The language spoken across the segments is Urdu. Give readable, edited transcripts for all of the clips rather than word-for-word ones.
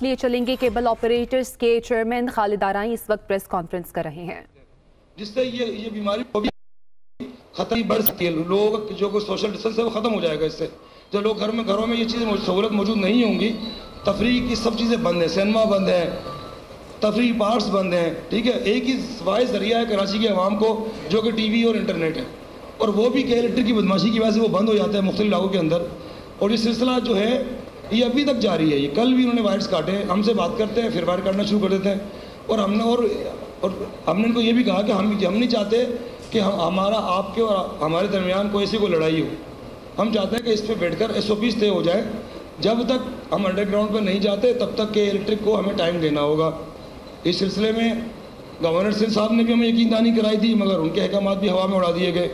لیے چلیں گے۔ کیبل آپریٹرز کے چیئرمین خالد آرائی اس وقت پریس کانفرنس کر رہے ہیں، جس سے یہ بیماری ختم بڑھ سکتی ہے۔ لوگ جو کوئی سوشل ڈسٹینس ہے وہ ختم ہو جائے گا اس سے۔ جو لوگ گھروں میں یہ چیزیں سہولت موجود نہیں ہوں گی، تفریح کی سب چیزیں بند ہیں، سینما بند ہے، تفریح پارکس بند ہیں، ٹھیک ہے۔ ایک ہی واحد ذریعہ ہے کراچی کے عوام کو جو کہ ٹی وی اور انٹرنیٹ ہے، اور وہ بھی کہ الیکٹرک کی بدماشی کی وجہ سے وہ بند ہو جاتا ہے مختلف علاقوں کے اندر۔ اور یہ سلسلہ جو ہے یہ ابھی تک جاری ہے۔ یہ کل بھی انہوں نے وائرس کاٹے، ہم سے بات کرتے ہیں پھر وائر کاٹنا شروع کر دیتے ہیں، اور ہم نے ان کو یہ بھی کہا کہ ہم نہیں چاہتے کہ ہمارا آپ کے اور ہمارے درمیان کوئی لڑائی ہو۔ ہم چاہتے ہیں کہ اس پہ بیٹھ کر SOPs طے ہو جائے۔ جب تک ہم انڈر گراؤنڈ پہ نہیں جاتے تب تک کہ الیکٹرک کو ہمیں ٹائم دینا ہوگا۔ اس سلسلے میں گورنر سندھ صاحب نے بھی ہمیں یقین دہانی کرائی تھی، مگر ان کے احکامات بھی ہوا میں اڑا دیے گئے۔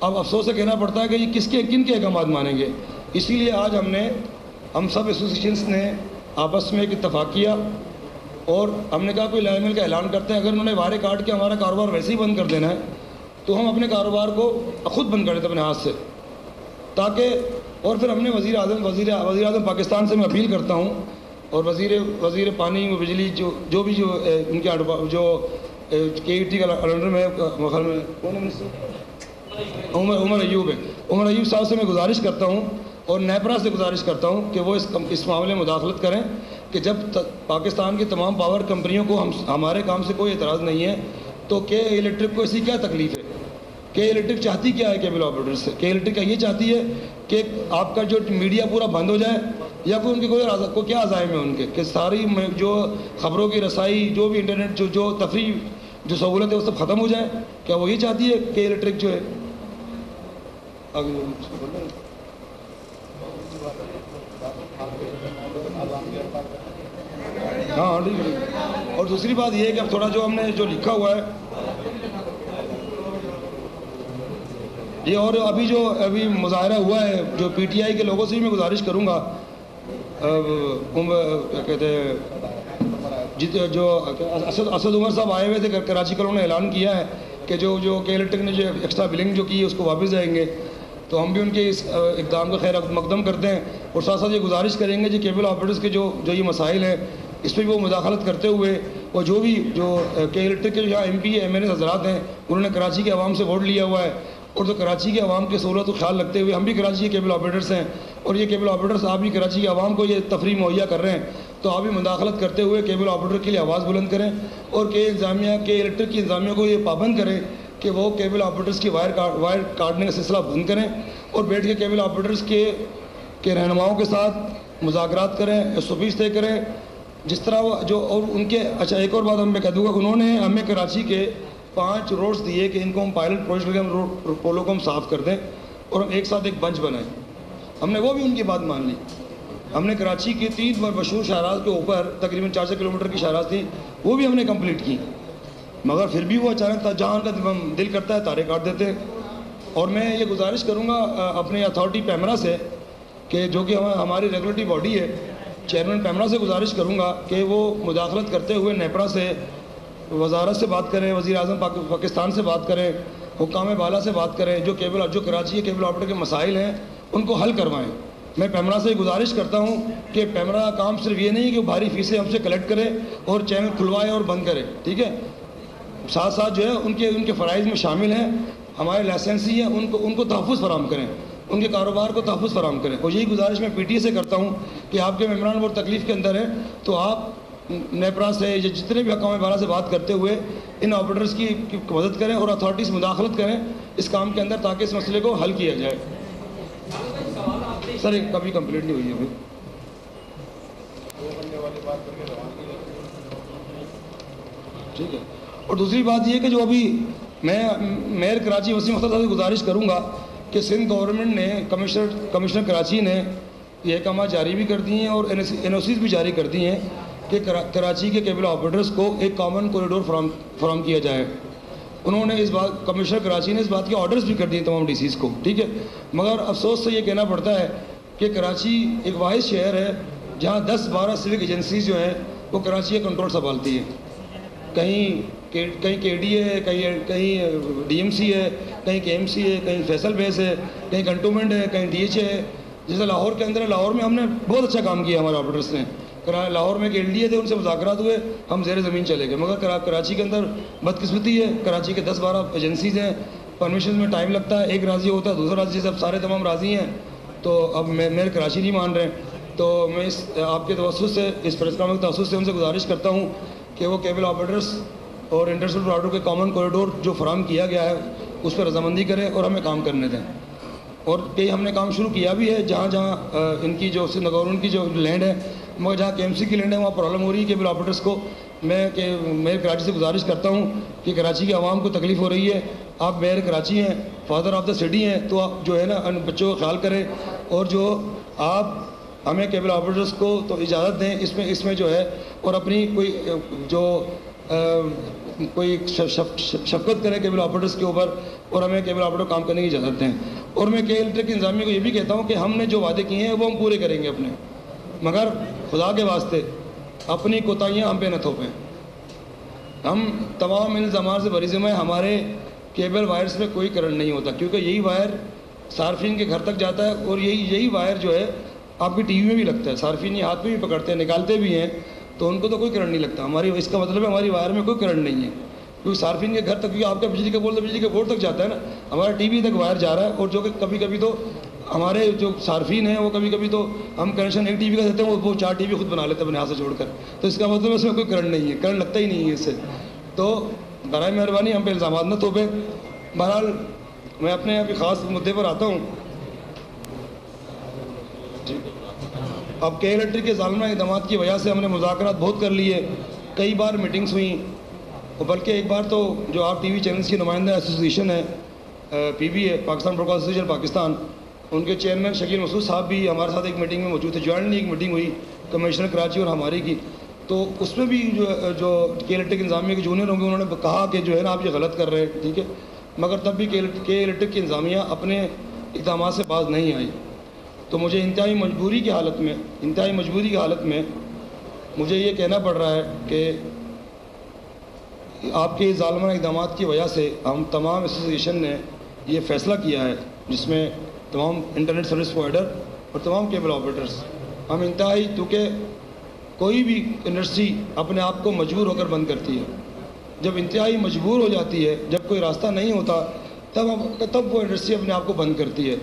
اب افسوس سے کہنا پڑتا ہے کہ یہ کن کے احکامات مانیں گے۔ اسی لیے آج ہم سب ایسوسیشنس نے آپس میں ایک اتفاق کیا، اور ہم نے کہا کوئی لائے مل کا اعلان کرتے ہیں۔ اگر انہوں نے وائرے کاٹ کے ہمارا کاروبار ویسے ہی بند کر دینا ہے تو ہم اپنے کاروبار کو خود بند کر دیتے اپنے ہاتھ سے، تاکہ اور پھر ہم نے وزیر اعظم پاکستان سے میں اپیل کرتا ہوں، اور وزیر پانی و بجلی جو ان کے جو KET کا انڈر میں عمر ایوب صاحب سے میں گزارش کرتا ہوں، اور نیپرا سے گزارش کرتا ہوں کہ وہ اس معاملے میں مداخلت کریں کہ جب پاکستان کی تمام پاور کمپنیوں کو ہمارے کام سے کوئی اعتراض نہیں ہے تو کہ الیکٹرک کو ایسی کیا تکلیف ہے؟ کہ الیکٹرک چاہتی کیا ہے کیبل آپریٹر سے؟ کہ الیکٹرک کا یہ چاہتی ہے کہ آپ کا جو میڈیا پورا بند ہو جائے، یا کوئی ان کے کوئی کیا عزائم ہے ان کے کہ ساری جو خبروں کی رسائی، جو بھی انٹرنیٹ جو تفریح جو سہولت ہے وہ سب ختم ہو جائے؟ کیا وہ یہ چاہتی ہے کہ الیکٹرک جو ہے ہاں ٹھیک ہے۔ اور دوسری بات یہ ہے کہ اب تھوڑا جو ہم نے جو لکھا ہوا ہے یہ، اور ابھی مظاہرہ ہوا ہے جو PTI کے لوگوں سے بھی میں گزارش کروں گا، کیا کہتے ہیں جو اسد عمر صاحب آئے ہوئے تھے کراچی کا، انہوں نے اعلان کیا ہے کہ جو کہ الیکٹرک نے جو ایکسٹرا بلنگ جو کی ہے اس کو واپس جائیں گے، تو ہم بھی ان کے اس اقدام کا خیر مقدم کرتے ہیں، اور ساتھ ساتھ یہ گزارش کریں گے کہ کیبل آپریٹرز کے جو یہ مسائل ہیں اس پہ بھی وہ مداخلت کرتے ہوئے، اور جو کہ الیکٹرک کے یہاں MP MLA حضرات ہیں انہوں نے کراچی کے عوام سے ووٹ لیا ہوا ہے، اور تو کراچی کے عوام کی سہولت کو خیال رکھتے ہوئے ہم بھی کراچی کے کیبل آپریٹرز ہیں، اور یہ کیبل آپریٹرز آپ بھی کراچی کے عوام کو یہ تفریح مہیا کر رہے ہیں، تو آپ بھی مداخلت کرتے ہوئے کیبل آپریٹر کے لیے آواز بلند کریں، اور کہ الیکٹرک کی انتظامیہ کو یہ پابند کریں کہ وہ کیبل آپریٹرز کی وائر کاٹنے کا سلسلہ بند کریں، اور بیٹھ کے کیبل آپریٹرز کے رہنماؤں کے ساتھ مذاکرات کریں، SOPs طے کریں، جس طرح اور ان کے اچھا ایک اور بات میں کہہ دوں گا، انہوں نے ہمیں کراچی کے 5 روڈز دیے کہ ان کو ہم پائلٹ پروجیکٹ کے ہم پولوں کو ہم صاف کر دیں اور ہم ایک ساتھ ایک بنچ بنائیں۔ ہم نے وہ بھی ان کی بات مان لی۔ ہم نے کراچی کی 3 مشہور شاہراز کے اوپر تقریباً 400 کلومیٹر کی شاہراز تھیں، وہ بھی ہم نے کمپلیٹ کی، مگر پھر بھی وہ اچانک جہاں کا دل کرتا ہے تارے کاٹ دیتے ہیں۔ اور میں یہ گزارش کروں گا اپنے اتھارٹی پیمرا سے کہ جو کہ ہماری ریگولیٹری باڈی ہے، چیئرمین پیمرا سے گزارش کروں گا کہ وہ مداخلت کرتے ہوئے نیپرا سے وزارت سے بات کریں، وزیر اعظم پاکستان سے بات کریں، حکام بالا سے بات کریں، جو کراچی کے کیبل آپریٹر کے مسائل ہیں ان کو حل کروائیں۔ میں پیمرا سے گزارش کرتا ہوں کہ پیمرا کا کام صرف یہ نہیں کہ وہ بھاری فیسیں ہم سے کلیکٹ کرے اور چینل کھلوائے اور بند کرے، ٹھیک ہے، ساتھ ساتھ جو ہے ان کے فرائض میں شامل ہیں، ہمارے لائسنسی ہیں ان کو تحفظ فراہم کریں، ان کے کاروبار کو تحفظ فراہم کریں۔ اور یہی گزارش میں PTA سے کرتا ہوں کہ آپ کے ممبران بہت تکلیف کے اندر ہیں، تو آپ نیپرا سے یا جتنے بھی حکام بالا سے بات کرتے ہوئے ان آپریٹرز کی مدد کریں اور اتھارٹیز مداخلت کریں اس کام کے اندر، تاکہ اس مسئلے کو حل کیا جائے۔ سر ایک کبھی کمپلیٹ نہیں ہوئی ہے ابھی، ٹھیک ہے۔ اور دوسری بات یہ کہ جو ابھی میں میئر کراچی وسیم اختر صاحب سے گزارش کروں گا کہ سندھ گورنمنٹ نے کمشنر کراچی نے یہ احکامات جاری بھی کر دی ہیں اور NOCs بھی جاری کر دی ہیں کہ کراچی کے کیبل آپریٹرز کو ایک کامن کوریڈور فراہم کیا جائے۔ انہوں نے کمشنر کراچی نے اس بات کے آرڈرز بھی کر دیے تمام DCs کو، ٹھیک ہے، مگر افسوس سے یہ کہنا پڑتا ہے کہ کراچی ایک واحد شہر ہے جہاں 10-12 سیوک ایجنسیز جو ہیں وہ کراچی کا کنٹرول سنبھالتی ہیں، کہیں KD ہے، کہیں DMC ہے، کہیں KMC ہے، کہیں فیصل بیس ہے، کہیں کنٹونمنٹ ہے، کہیں DHA ہے۔ جیسے لاہور کے اندر ہے، لاہور میں ہم نے بہت اچھا کام کیا ہمارے آپریٹرس نے، لاہور میں ایک LDA تھے, ان سے مذاکرات ہوئے, ہم زیر زمین چلے گئے. مگر کراچی کے اندر بدقسمتی ہے, کراچی کے 10-12 ایجنسیز ہیں, پرمیشن میں ٹائم لگتا ہے, ایک راضی ہوتا ہے, دوسرا راضی, سب سارے تمام راضی ہیں, تو اب میرے کراچی نہیں مان رہے ہیں. تو میں اس آپ کے توسط سے, اس پریس کانفرنس کے توسط سے ان سے گزارش کرتا ہوں کہ وہ کیبل آپریٹرس اور انٹرسٹیٹ پرووائڈر کے کامن کوریڈور جو فراہم کیا گیا ہے اس پر رضامندی کریں اور ہمیں کام کرنے دیں. اور کئی ہم نے کام شروع کیا بھی ہے جہاں جہاں ان کی جو سندھ نگور کی جو لینڈ ہے, مگر جہاں KMC کی لینڈ ہے وہاں پرابلم ہو رہی ہے کیبل آپریٹرس کو. میں کراچی سے گزارش کرتا ہوں کہ کراچی کے عوام کو تکلیف ہو رہی ہے, آپ میئر کراچی ہیں, فادر آف دا سٹی ہیں, تو آپ جو ہے نا ان بچوں کا خیال کریں, اور جو آپ ہمیں کیبل آپریٹرس کو تو اجازت دیں اس میں جو ہے, اور اپنی کوئی شفقت کریں کیبل آپریٹرس کے اوپر, اور ہمیں کیبل آپریٹر کام کرنے کی اجازت دیں. اور میں KE کی انتظامیہ کو یہ بھی کہتا ہوں کہ ہم نے جو وعدے کیے ہیں وہ ہم پورے کریں گے اپنے, مگر خدا کے واسطے اپنی کوتاہیاں ہم پہ نہ تھوپیں. ہم تمام الزامات سے بری ذمہ ہیں, ہمارے کیبل وائرس میں کوئی کرنٹ نہیں ہوتا, کیونکہ یہی وائر صارفین کے گھر تک جاتا ہے, اور یہی وائر جو ہے آپ کی ٹی وی میں بھی لگتا ہے, صارفین یہ ہاتھ میں بھی پکڑتے ہیں, نکالتے بھی ہیں, تو ان کو تو کوئی کرنٹ نہیں لگتا. اس کا مطلب ہے ہماری وائر میں کوئی کرنٹ نہیں ہے, کیونکہ صارفین کے گھر تک, کیونکہ آپ کا بجلی کا بورڈ تو بجلی کے بورڈ تک جاتا ہے نا, ہمارا ٹی وی تک وائر جا رہا ہے. اور جو کہ کبھی کبھی تو ہمارے جو صارفین ہیں وہ کبھی کبھی تو ہم کنیکشن ایک ٹی وی کا دیتے ہیں, وہ 4 ٹی وی خود بنا لیتے ہیں اپنے ہاتھ سے جوڑ کر, تو اس کا مطلب ہے اس میں کوئی کرنٹ نہیں ہے, کرنٹ لگتا ہی نہیں ہے اس سے. تو برائے مہربانی ہم پہ الزامات نہ تھوپیں. بہرحال میں اپنے ابھی خاص مدعے پر آتا ہوں. اب KE کے ظالمانہ اقدامات کی وجہ سے ہم نے مذاکرات بہت کر لیے, کئی بار میٹنگز ہوئیں, اور بلکہ ایک بار تو جو آپ TV چینلز کی نمائندہ ایسوسیشن ہے PBA, Pakistan broadcast association Pakistan, ان کے چیئرمین شکیل مسعود صاحب بھی ہمارے ساتھ ایک میٹنگ میں موجود تھے. جوائنٹلی ایک میٹنگ ہوئی کمشنر کراچی اور ہماری کی, تو اس میں بھی جو KE انتظامیہ کے جونیئر ہوں گے انہوں نے کہا کہ جو ہے نا آپ یہ غلط کر رہے ہیں, ٹھیک ہے, مگر تب بھی KE کی انتظامیہ اپنے اقدامات سے باز نہیں آئی. تو مجھے انتہائی مجبوری کی حالت میں مجھے یہ کہنا پڑ رہا ہے کہ آپ کے ظالمانہ اقدامات کی وجہ سے ہم تمام ایسوسیشن نے یہ فیصلہ کیا ہے, جس میں تمام انٹرنیٹ سروس پرووائڈر اور تمام کیبل آپریٹرس, ہم انتہائی, کیونکہ کوئی بھی انڈسٹری اپنے آپ کو مجبور ہو کر بند کرتی ہے. جب انتہائی مجبور ہو جاتی ہے, جب کوئی راستہ نہیں ہوتا, تب وہ انڈسٹری اپنے آپ کو بند کرتی ہے.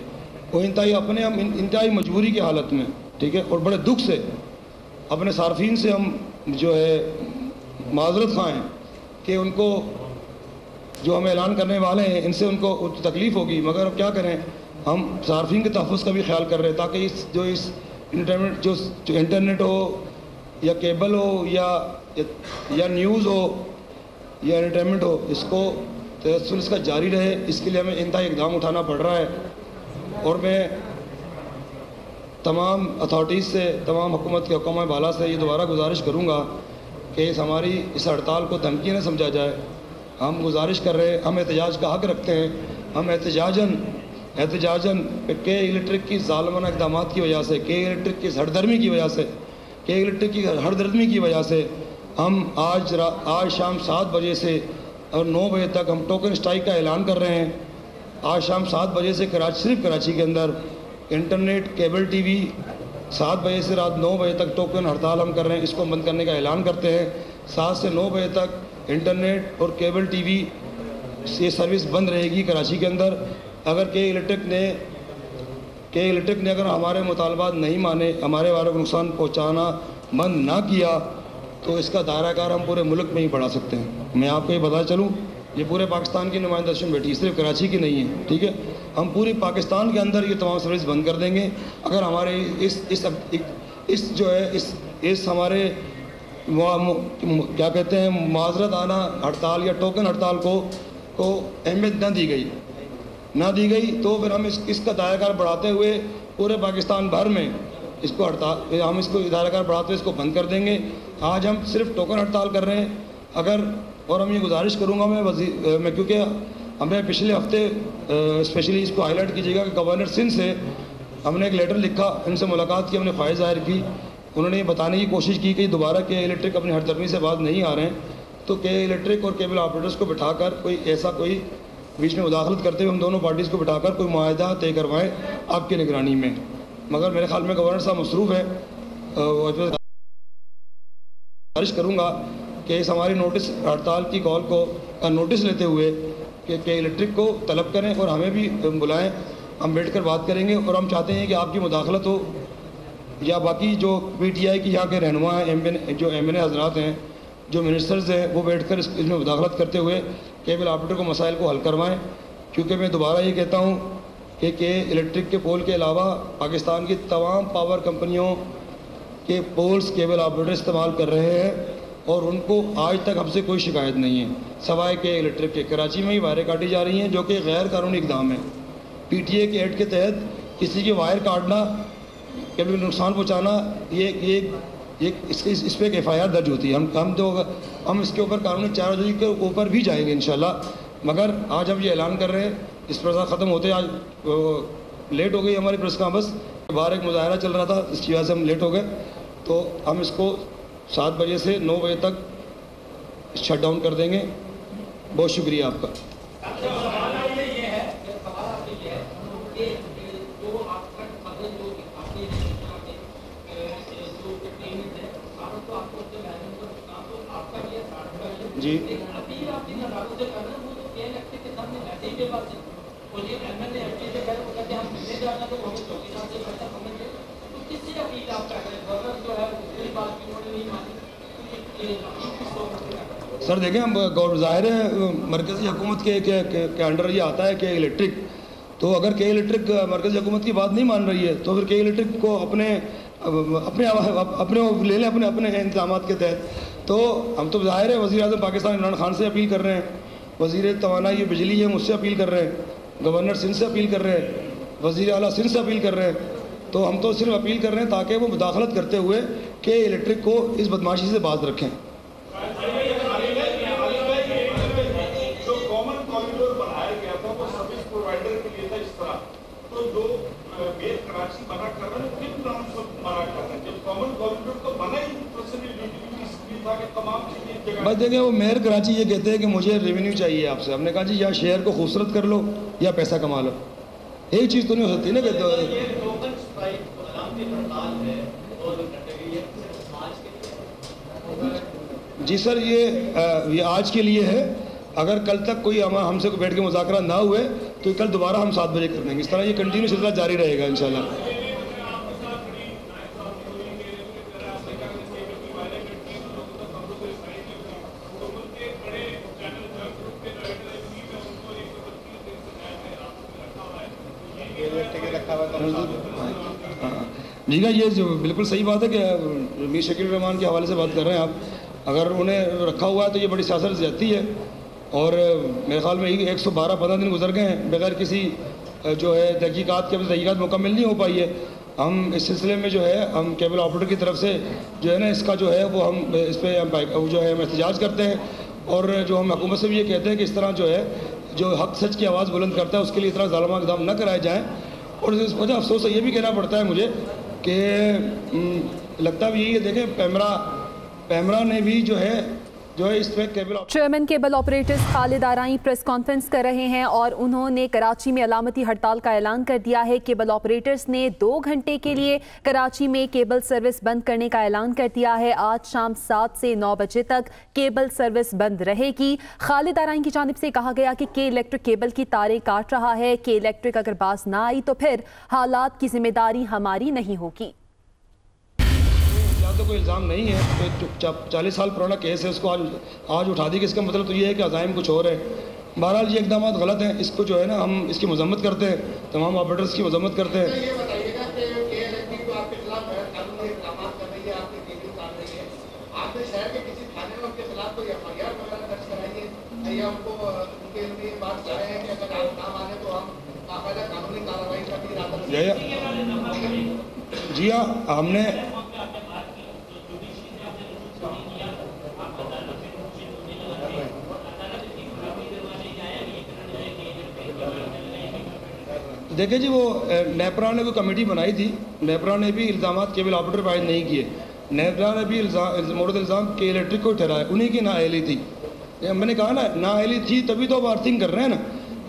وہ انتہائی مجبوری کی حالت میں, ٹھیک ہے, اور بڑے دکھ سے اپنے صارفین سے ہم جو ہے معذرت خواہ ہیں کہ ان کو جو ہم اعلان کرنے والے ہیں ان سے ان کو تکلیف ہوگی, مگر اب کیا کریں, ہم صارفین کے تحفظ کا بھی خیال کر رہے ہیں تاکہ اس انٹرنیٹ ہو یا کیبل ہو یا نیوز ہو یا انٹرٹینمنٹ ہو, اس کو تسلسل اس کا جاری رہے. اس کے لیے ہمیں انتہائی اقدام اٹھانا پڑ رہا ہے. اور میں تمام اتھارٹیز سے, تمام حکومت کے حکام بالا سے یہ دوبارہ گزارش کروں گا کہ ہماری اس ہڑتال کو دھمکی نہ سمجھا جائے. ہم گزارش کر رہے ہیں, ہم احتجاج کا حق رکھتے ہیں, ہم احتجاجاً KE کی ظالمانہ اقدامات کی وجہ سے, KE کی ہردرمی کی وجہ سے, کی وجہ سے ہم آج شام 7 بجے سے اور 9 بجے تک ہم ٹوکن اسٹرائک کا اعلان کر رہے ہیں. آج شام 7 بجے سے صرف کراچی کے اندر انٹرنیٹ, کیبل ٹی وی 7 بجے سے رات 9 بجے تک ٹوکن ہڑتال ہم کر رہے ہیں, اس کو بند کرنے کا اعلان کرتے ہیں. 7 سے 9 بجے تک انٹرنیٹ اور کیبل ٹی وی یہ سروس بند رہے گی کراچی کے اندر. اگر KE اگر ہمارے مطالبات نہیں مانے, ہمارے والوں کو نقصان پہنچانا بند نہ کیا, تو اس کا دائرہ کار ہم پورے ملک میں ہی بڑھا سکتے ہیں. میں آپ کو یہ بتا چلوں, یہ پورے پاکستان کی نمائندہ بیٹھی, صرف کراچی کی نہیں ہے, ٹھیک ہے. ہم پوری پاکستان کے اندر یہ تمام سروس بند کر دیں گے اگر ہمارے اس ہمارے کیا کہتے ہیں معذرت آنا ہڑتال یا ٹوکن ہڑتال کو اہمیت نہ دی گئی تو پھر ہم اس کا دائرہ کار بڑھاتے ہوئے پورے پاکستان بھر میں اس کو دائرہ کار بڑھاتے ہوئے اس کو بند کر دیں گے. آج ہم صرف ٹوکن ہڑتال کر رہے ہیں. اور ہم یہ گزارش کروں گا میں کیونکہ ہمیں پچھلے ہفتے اسپیشلی اس کو ہائی لائٹ کیجیے گا کہ گورنر سندھ سے ہم نے ایک لیٹر لکھا, ان سے ملاقات کی, ہم نے خواہش ظاہر کی. انہوں نے یہ بتانے کی کوشش کی کہ دوبارہ KE اپنی ہردرمی سے باز نہیں آ رہے ہیں, تو KE اور کیبل آپریٹرس کو بٹھا کر کوئی بیچ میں مداخلت کرتے ہوئے ہم دونوں پارٹیز کو بٹھا کر کوئی معاہدہ طے کروائیں آپ کی نگرانی میں. مگر میرے خیال میں گورنر صاحب مصروف ہے. گزارش کروں گا کہ اس ہماری نوٹس ہڑتال کی کال کو نوٹس لیتے ہوئے کہ الیکٹرک کو طلب کریں اور ہمیں بھی بلائیں, ہم بیٹھ کر بات کریں گے. اور ہم چاہتے ہیں کہ آپ کی مداخلت ہو یا باقی جو پی ٹی آئی کی یہاں کے رہنما ہیں, جو ایم این اے حضرات ہیں, جو منسٹرز ہیں, وہ بیٹھ کر اس میں مداخلت کرتے ہوئے کیبل آپریٹر کو مسائل کو حل کروائیں. کیونکہ میں دوبارہ یہ کہتا ہوں کہ الیکٹرک کے پول کے علاوہ پاکستان کی تمام پاور کمپنیوں کے پولز کیبل آپریٹر استعمال کر رہے ہیں اور ان کو آج تک ہم سے کوئی شکایت نہیں ہے, سوائے کہ الیکٹرک کے کراچی میں ہی وائریں کاٹی جا رہی ہیں جو کہ غیر قانونی اقدام ہے. پی ٹی اے کے ایکٹ کے تحت کسی کی وائر کاٹنا, کیبل کو نقصان پہنچانا, اس پہ ایک ایف آئی آر درج ہوتی ہے. ہم اس کے اوپر قانونی چارہ کے اوپر بھی جائیں گے انشاءاللہ. مگر آج ہم یہ اعلان کر رہے ہیں, اس پریس ختم ہوتے آج لیٹ ہو گئی ہماری پریس کانفرنس, باہر ایک مظاہرہ چل رہا تھا, اس کی وجہ سے ہم لیٹ ہو گئے. تو ہم اس کو 7 بجے سے 9 بجے تک شٹ ڈاؤن کر دیں گے. بہت شکریہ آپ کا. جی سر دیکھیں, ہم ظاہر ہے مرکزی حکومت کے انڈر یہ آتا ہے کہ الیکٹرک, تو اگر کہ الیکٹرک مرکزی حکومت کی بات نہیں مان رہی ہے تو پھر کہ الیکٹرک کو اپنے لے لیں اپنے انتظامات کے تحت. تو ہم تو ظاہر ہے وزیر اعظم پاکستان عمران خان سے اپیل کر رہے ہیں, وزیر توانائی بجلی ہے مجھ سے اپیل کر رہے ہیں, گورنر سندھ سے اپیل کر رہے ہیں, وزیر اعلیٰ سندھ سے اپیل کر رہے ہیں. تو ہم تو صرف اپیل کر رہے ہیں تاکہ وہ مداخلت کرتے ہوئے کہ الیکٹرک کو اس بدماشی سے باز رکھیں. جو کامن کوریڈور بنایا گیا تھا وہ سروس پرووائڈر کے لیے تھا اس طرح, تو جو میئر کراچی بنا کر رہے ہیں کن نام سے بنا کر رہے ہیں, جب کامن کوریڈور تو بنا ہی تھا کہ تمام چیزیں. بس دیکھیں, وہ میئر کراچی یہ کہتے ہیں کہ مجھے ریونیو چاہیے آپ سے. ہم نے کہا جی یا شہر کو خوبصورت کر لو یا پیسہ کما لو, ایک چیز تو نہیں ہو سکتی نا. جی سر, یہ آج کے لیے ہے. اگر کل تک کوئی ہم سے بیٹھ کے مذاکرہ نہ ہوئے تو کل دوبارہ ہم 7 بجے کر دیں گے. اس طرح یہ کنٹینیو سلسلہ جاری رہے گا انشاءاللہ. جی کا یہ بالکل صحیح بات ہے کہ میر شکیل الرحمان کے حوالے سے بات کر رہے ہیں آپ. اگر انہیں رکھا ہوا ہے تو یہ بڑی سیاست زیادتی ہے, اور میرے خیال میں 112-15 دن گزر گئے ہیں بغیر کسی جو ہے تحقیقات مکمل نہیں ہو پائی ہے. ہم اس سلسلے میں جو ہے ہم کیبل آپریٹر کی طرف سے جو ہے نا اس کا جو ہے وہ ہم اس پہ جو ہے ہم احتجاج کرتے ہیں, اور جو ہم حکومت سے بھی یہ کہتے ہیں کہ اس طرح جو ہے جو حق سچ کی آواز بلند کرتا ہے اس کے لیے اتنا ظالمانہ اقدام نہ کرائے جائیں. اور اس وجہ افسوس سے یہ بھی کہنا پڑتا ہے مجھے کہ لگتا بھی یہی ہے, دیکھیں پیمرا نے بھی جو ہے اس پہ کیبل چیئرمین کیبل آپریٹرز خالد آرائیں پریس کانفرنس کر رہے ہیں اور انہوں نے کراچی میں علامتی ہڑتال کا اعلان کر دیا ہے. کیبل آپریٹرز نے 2 گھنٹے کے لیے کراچی میں کیبل سروس بند کرنے کا اعلان کر دیا ہے. آج شام 7 سے 9 بجے تک کیبل سروس بند رہے گی. خالد آرائیں کی جانب سے کہا گیا کہ الیکٹرک کیبل کی تاریں کاٹ رہا ہے. کہ الیکٹرک اگر باز نہ آئی تو پھر حالات کی ذمہ داری ہماری نہیں ہوگی. تو کوئی الزام نہیں ہے, تو 40 سال پرانا کیس ہے, اس کو آج اٹھا دی. کہ اس کا مطلب تو یہ ہے کہ عزائم کچھ اور ہے. بہرحال یہ اقدامات غلط ہیں, اس کو جو ہے نا ہم اس کی مذمت کرتے ہیں, تمام آپریٹرز کی مذمت کرتے ہیں. یہ بتائیے گا کہ آپ کے خلاف قانونی اقدامات کر رہی ہے, آپ کی کیبل کاٹ رہی ہے, آپ نے شہر کے کسی تھانے میں ان کے خلاف کوئی ایف آئی آر وغیرہ درج کرائی ہے یا ان کو ان کے لیے بات چاہے ہیں کہ اگر آپ کام آنے تو ہم باقاعدہ قانونی کارروائی کا بھی ارادہ. جی ہاں, ہم نے دیکھیں جی, وہ نیپرا نے کوئی کمیٹی بنائی تھی. نیپرا نے بھی الزامات کیبل آپریٹر عائد نہیں کیے. نیپرا نے بھی مورد الزام کے الیکٹرک کو ٹھہرایا, انہی کی نااہلی تھی. میں نے کہا نا نااہلی تھی تبھی تو اب ارتھنگ کر رہے ہیں نا.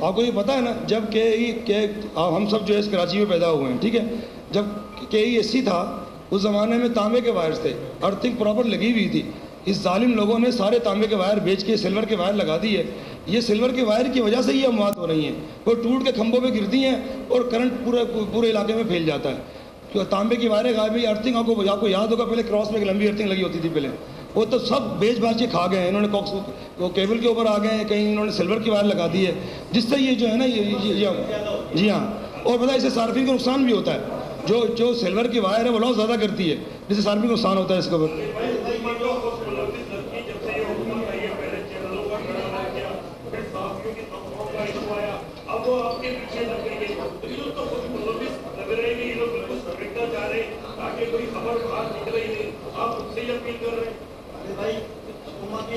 آپ کو یہ پتہ ہے نا, جب کہ ہم سب جو ہے اس کراچی میں پیدا ہوئے ہیں, ٹھیک ہے, جب KESC تھا اس زمانے میں تانبے کے وائرز تھے, ارتھنگ پراپر لگی ہوئی تھی. اس ظالم لوگوں نے سارے تانبے کے وائر بیچ کے سلور کے وائر لگا دی ہے. یہ سلور کے وائر کی وجہ سے یہ اموات ہو رہی ہیں. وہ ٹوٹ کے کھمبوں پہ گرتی ہیں اور کرنٹ پورے علاقے میں پھیل جاتا ہے. جو تانبے کی وائریں غائب ہوئی. ارتھنگ آپ کو یاد ہوگا پہلے کراس میں ایک لمبی ارتھنگ لگی ہوتی تھی پہلے, وہ تو سب بیچ باچ کے کھا گئے ہیں. انہوں نے وہ کیبل کے اوپر آ گئے ہیں, کہیں انہوں نے سلور کی وائر لگا دی ہے, جس سے یہ جو ہے نا جی ہاں. اور پتہ ہے اس سے صارفین کو نقصان بھی ہوتا ہے. جو سلور کی وائر ہے وہ لوس زیادہ کرتی ہے, جس سے صارفین کو نقصان ہوتا ہے اس کے اوپر.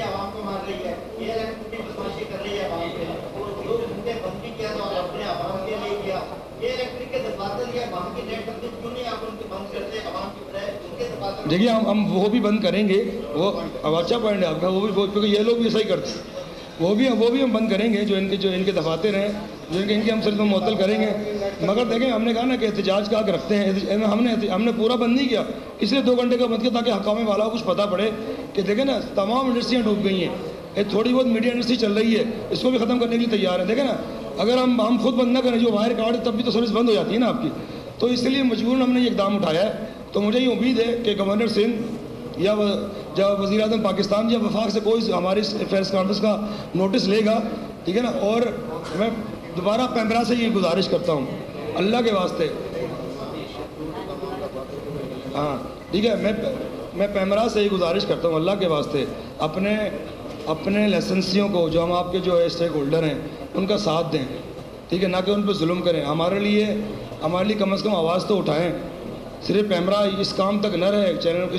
عوام کو مار رہی ہے, یہ بدماشی کر رہی ہے عوام پہ, اور جو نے بند کیا تھا اور اپنے عوام کے لیے کیا, یہ الیکٹرک کے دفاتر یا وہاں کی نیٹ تک کیوں نہیں آپ ان کو بند کرتے عوام کی طرح ان کے دفاتر. دیکھیے ہم وہ بھی بند کریں گے, وہ اچھا پوائنٹ ہے آپ کا, وہ بھی کیونکہ یہ لوگ بھی ایسا ہی کرتے ہیں, وہ بھی ہم بند کریں گے. جو ان کے دفاتر ہیں, جو ان کے ہم صرف معطل کریں گے. مگر دیکھیں ہم نے کہا نا کہ احتجاج کا حق رکھتے ہیں, ہم نے پورا بند نہیں کیا, اس لیے 2 گھنٹے کا بند کیا تاکہ حکام والا کو کچھ پتہ پڑے کہ دیکھیں نا تمام انڈسٹریاں ڈوب گئی ہیں. ایک تھوڑی بہت میڈیا انڈسٹری چل رہی ہے, اس کو بھی ختم کرنے کے لیے تیار ہے. دیکھیں نا اگر ہم خود بند نہ کریں, جو وائر کارڈ تب بھی تو سروس بند ہو جاتی ہے نا آپ کی. تو اس لیے مجبوراً ہم نے یہ اقدام اٹھایا ہے. تو مجھے یہ امید ہے کہ گورنر سندھ یا جب وزیر اعظم پاکستان یا وفاق سے کوئی ہماری پریس کانفرنس کا نوٹس لے گا, ٹھیک ہے نا. اور میں دوبارہ پیمرا سے یہ گزارش کرتا ہوں اللہ کے واسطے, ہاں ٹھیک ہے, میں پیمرا سے یہ گزارش کرتا ہوں اللہ کے واسطے, اپنے لائسنسیوں کو جو ہم آپ کے جو اسٹیک ہولڈر ہیں ان کا ساتھ دیں, ٹھیک ہے, نہ کہ ان پہ ظلم کریں. ہمارے لیے کم از کم آواز تو اٹھائیں. صرف پیمرا اس کام تک نہ رہے, چینل